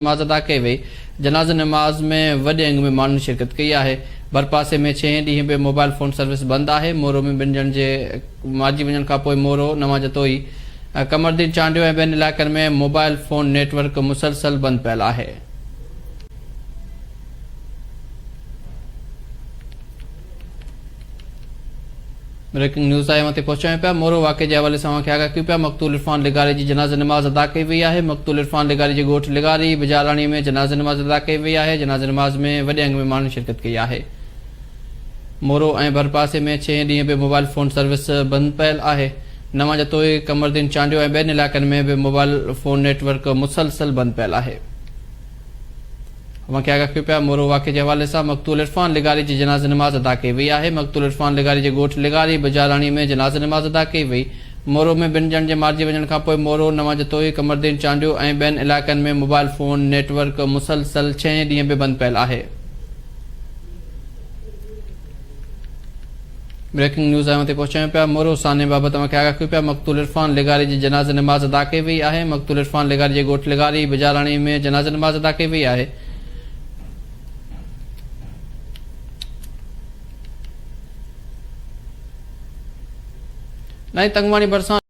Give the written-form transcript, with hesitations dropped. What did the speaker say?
नमाज अदा कई वई। जनाज़ नमाज में वॾे अंग में माण्हुनि शिरकत कई आहे। बरपासे में 6 ॾींहं बि मोबाइल फोन सर्विस बंदि आहे। मोरो में ॿिनि ॼणनि जे मारिजी वञण खां पोइ मोरो नमाज तोई कमरदीन चांडियो ऐं ॿियनि इलाइक़नि में मोबाइल फोन नेटवर्क मुसलसल बंदि पियल आहे। ब्रेकिंग न्यूज़ आहे मथे पहुचायूं पिया। मोरो वाक़े जे हवाले सां आगाह कयूं पिया। मक़तूल इरफान लिगारी जी जनाज़ नमाज अदा कई वई आहे। मक़तूल इरफान लिगारी जे ॻोठ लिगारी बिजाराणी में जनाज़ नमाज अदा कई वई आहे। जनाज़ नमाज में वॾे अंग में माण्हुनि शिरकत कई आहे। मोरो ऐं भरपासे में 6 ॾींहं बि मोबाइल फोन सर्विस बंदि पियल आहे। नमाज तोई कमरदीन चांडियो ऐं ॿियनि इलाइक़नि में बि मोबाइल फोन नेटवर्क मुसलसल बंदि पियल आहे। मोरो वाक़े जे हवाले सां मक़तूल इरफान लिगारी जी जनाज़ नमाज अदा कई वई आहे। मक़तूल इरफान लिगारी जे ॻोठ लिगारी बिजाराणी में जनाज़ नमाज अदा कई वई। मोरो में ॿिनि ॼणनि जे मारिजी वञण खां पोइ मोरो नमाज तोई कमरदीन चांडियो ऐं ॿियनि इलाइक़नि में मोबाइल फोन नेटवर्क मुसलसल 6 ॾींहं बि बंदि पियल आहे। ब्रेकिंग न्यूज़ मथे पहुचायूं पिया। मोरो साने बाबति आगाह कयूं पिया। मक़तूल इरफान लिगारी जी जनाज़ नमाज अदा कई वई आहे। मक़तूल इरफान लिगारी जे ॻोठ लिगारी बिजाराणी में जनाज़ नमाज अदा कई वई आहे। नई तंगवाणी भरिसां